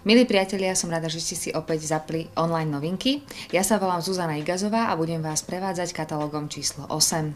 Milí priatelia, som rada, že ste si opäť zapli online novinky. Ja sa volám Zuzana Igazová a budem vás prevádzať katalógom číslo 8.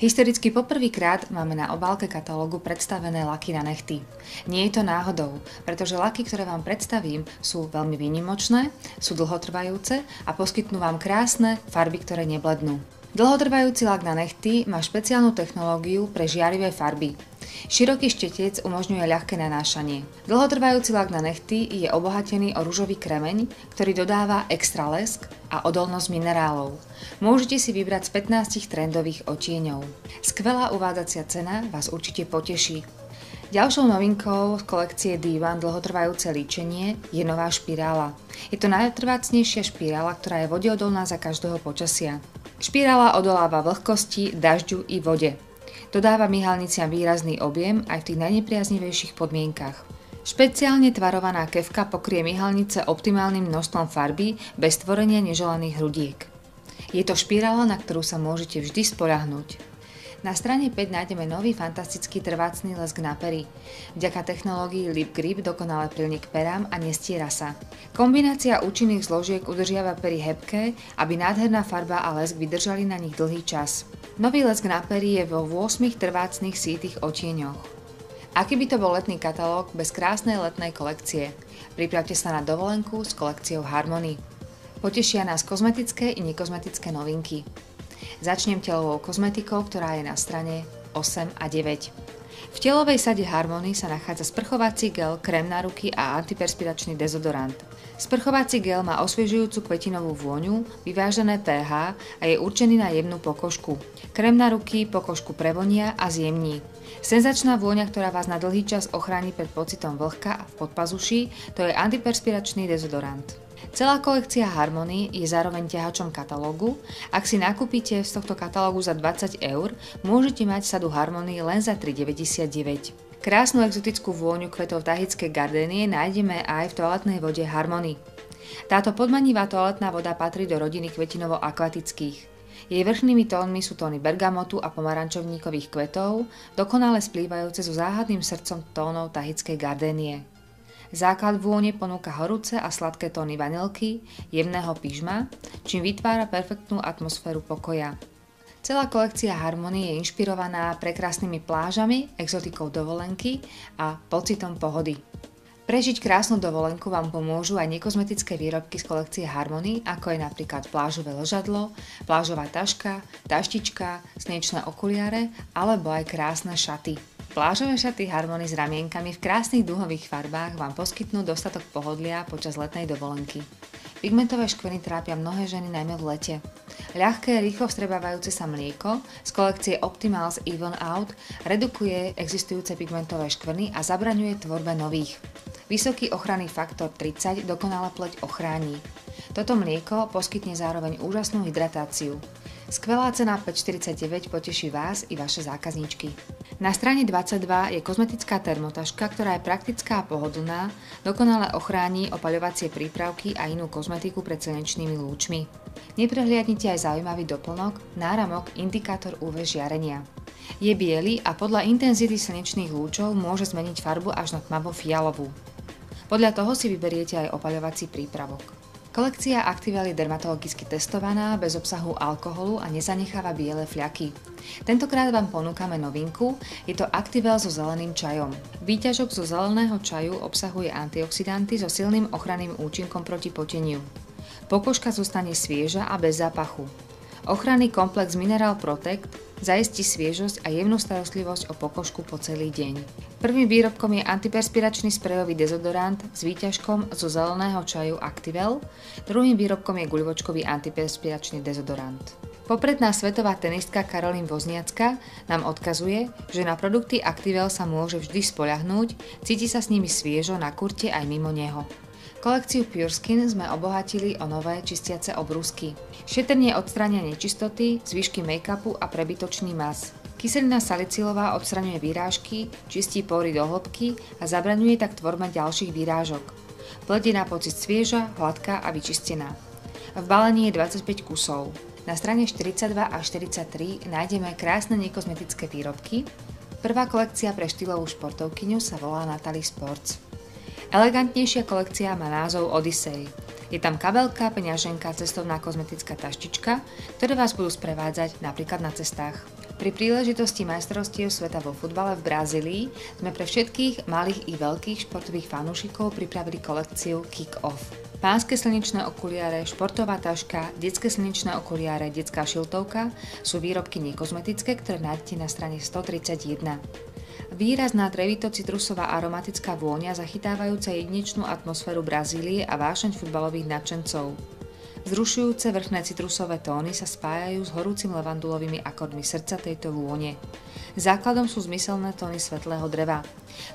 Historicky poprvýkrát máme na obálke katalógu predstavené laky na nehty. Nie je to náhodou, pretože laky, ktoré vám predstavím, sú veľmi výnimočné, sú dlhotrvajúce a poskytnú vám krásne farby, ktoré neblednú. Dlhotrvajúci lak na nehty má špeciálnu technológiu pre žiarivé farby. Široký štetec umožňuje ľahké nanášanie. Dlhotrvajúci lak na nehty je obohatený o ružový kremeň, ktorý dodáva extra lesk a odolnosť minerálov. Môžete si vybrať z 15 trendových odtieňov. Skvelá uvádzacia cena vás určite poteší. Ďalšou novinkou z kolekcie D1 dlhotrvajúce líčenie je nová špirála. Je to najtrvácnejšia špirála, ktorá je vodeodolná za každého počasia. Špirála odoláva vlhkosti, dažďu i vode. Dodáva myhalniciam výrazný objem aj v tých najnepriaznivejších podmienkach. Špeciálne tvarovaná kefka pokrie myhalnice optimálnym množstvom farby bez tvorenia neželaných hrudiek. Je to špirála, na ktorú sa môžete vždy spoľahnúť. Na strane 5 nájdeme nový fantastický trvácný lesk na pery. Vďaka technológii Lip Grip dokonale prilne k perám a nestiera sa. Kombinácia účinných zložiek udržiava pery hebké, aby nádherná farba a lesk vydržali na nich dlhý čas. Nový lesk na pery je vo 8 trvácnych sítych odtieňoch. Aký by to bol letný katalóg bez krásnej letnej kolekcie? Pripravte sa na dovolenku s kolekciou Harmony. Potešia nás kozmetické i nekozmetické novinky. Začnem telovou kozmetikou, ktorá je na strane 8 a 9. V telovej sade Harmony sa nachádza sprchovací gel, krém na ruky a antiperspiračný dezodorant. Sprchovací gel má osviežujúcu kvetinovú vôňu, vyvážené pH a je určený na jemnú pokožku. Krém na ruky pokožku prevonia a zjemní. Senzačná vôňa, ktorá vás na dlhý čas ochráni pred pocitom vlhka a v podpazuší, to je antiperspiračný dezodorant. Celá kolekcia Harmony je zároveň ťahačom katalógu. Ak si nakúpite z tohto katalógu za 20 €, môžete mať sadu Harmony len za 3,99 €. Krásnu exotickú vôňu kvetov tahickej gardénie nájdeme aj v toaletnej vode Harmony. Táto podmanivá toaletná voda patrí do rodiny kvetinovo-akvatických. Jej vrchnými tónmi sú tóny bergamotu a pomarančovníkových kvetov, dokonale splývajúce so záhadným srdcom tónov tahickej gardénie. Základ vône ponúka horúce a sladké tóny vanilky, jemného pyžma, čím vytvára perfektnú atmosféru pokoja. Celá kolekcia Harmony je inšpirovaná prekrásnymi plážami, exotikou dovolenky a pocitom pohody. Prežiť krásnu dovolenku vám pomôžu aj nekozmetické výrobky z kolekcie Harmony, ako je napríklad plážové ležadlo, plážová taška, taštička, slnečné okuliare alebo aj krásne šaty. Plážové šaty Harmony s ramienkami v krásnych duhových farbách vám poskytnú dostatok pohodlia počas letnej dovolenky. Pigmentové škvrny trápia mnohé ženy najmä v lete. Ľahké, rýchlo vstrebávajúce sa mlieko z kolekcie Optimals Even Out redukuje existujúce pigmentové škvrny a zabraňuje tvorbe nových. Vysoký ochranný faktor 30 dokonale pleť ochráni. Toto mlieko poskytne zároveň úžasnú hydratáciu. Skvelá cena 5,49 poteší vás i vaše zákazníčky. Na strane 22 je kozmetická termotaška, ktorá je praktická a pohodlná, dokonale ochráni opaľovacie prípravky a inú kozmetiku pred slnečnými lúčmi. Neprehliadnite aj zaujímavý doplnok, náramok indikátor UV žiarenia. Je biely a podľa intenzity slnečných lúčov môže zmeniť farbu až na tmavo-fialovú. Podľa toho si vyberiete aj opaľovací prípravok. Kolekcia Activel je dermatologicky testovaná, bez obsahu alkoholu a nezanecháva biele fľaky. Tentokrát vám ponúkame novinku, je to Activel so zeleným čajom. Výťažok zo zeleného čaju obsahuje antioxidanty so silným ochranným účinkom proti poteniu. Pokožka zostane svieža a bez zápachu. Ochranný komplex Mineral Protect zaistí sviežosť a jemnú starostlivosť o pokožku po celý deň. Prvým výrobkom je antiperspiračný sprejový dezodorant s výťažkom zo zeleného čaju Activel, druhým výrobkom je guľvočkový antiperspiračný dezodorant. Popredná svetová tenistka Caroline Wozniacka nám odkazuje, že na produkty Activel sa môže vždy spoľahnúť, cíti sa s nimi sviežo na kurte aj mimo neho. Kolekciu Pure Skin sme obohatili o nové čistiace obrúsky. Šetrne odstráňa nečistoty, zvyšky make-upu a prebytočný mas. Kyselina salicylová odstraňuje výrážky, čistí pory do hĺbky a zabraňuje tak tvorbe ďalších výrážok. Pleť je na pocit svieža, hladká a vyčistená. V balení je 25 kusov. Na strane 42 a 43 nájdeme krásne nekozmetické výrobky. Prvá kolekcia pre štýlovú športovkyňu sa volá Natalie Sports. Elegantnejšia kolekcia má názov Odyssey. Je tam kabelka, peňaženka, cestovná kozmetická taštička, ktoré vás budú sprevádzať napríklad na cestách. Pri príležitosti majstrovstiev sveta vo futbale v Brazílii sme pre všetkých malých i veľkých športových fanúšikov pripravili kolekciu Kick-Off. Pánske slnečné okuliare, športová taška, detské slnečné okuliare, detská šiltovka sú výrobky nekozmetické, ktoré nájdete na strane 131. Výrazná trevito-citrusová aromatická vôňa zachytávajúca jedinečnú atmosféru Brazílie a vášeň futbalových nadšencov. Vzrušujúce vrchné citrusové tóny sa spájajú s horúcim levandulovými akordmi srdca tejto vône. Základom sú zmyselné tóny svetlého dreva.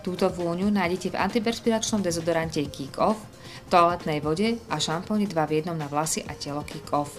Túto vôňu nájdete v antiperspiračnom dezodorante Kick-Off, toaletnej vode a šampóne 2 v 1 na vlasy a telo Kick-Off.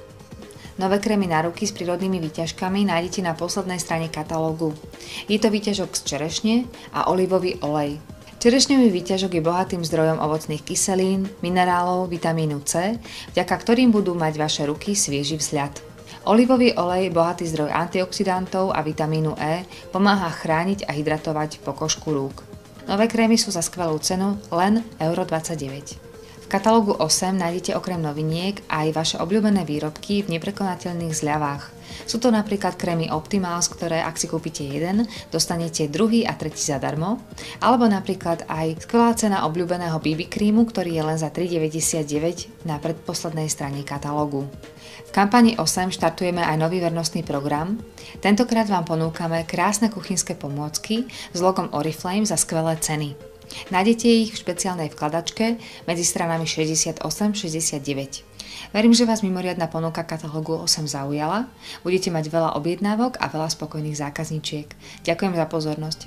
Nové krémy na ruky s prírodnými výťažkami nájdete na poslednej strane katalógu. Je to výťažok z čerešne a olivový olej. Čerešňový výťažok je bohatým zdrojom ovocných kyselín, minerálov, vitamínu C, vďaka ktorým budú mať vaše ruky svieži vzhľad. Olivový olej, bohatý zdroj antioxidantov a vitamínu E, pomáha chrániť a hydratovať pokožku rúk. Nové krémy sú za skvelú cenu len €29. V katalógu 8 nájdete okrem noviniek aj vaše obľúbené výrobky v neprekonateľných zľavách. Sú to napríklad krémy Optimals, ktoré ak si kúpite jeden, dostanete druhý a tretí zadarmo, alebo napríklad aj skvelá cena obľúbeného BB krímu, ktorý je len za $3,99 na predposlednej strane katalógu. V kampani 8 štartujeme aj nový vernostný program. Tentokrát vám ponúkame krásne kuchynské pomôcky s logom Oriflame za skvelé ceny. Nájdete ich v špeciálnej vkladačke medzi stranami 68-69. Verím, že vás mimoriadna ponuka katalógu 8 zaujala, budete mať veľa objednávok a veľa spokojných zákazníčiek. Ďakujem za pozornosť.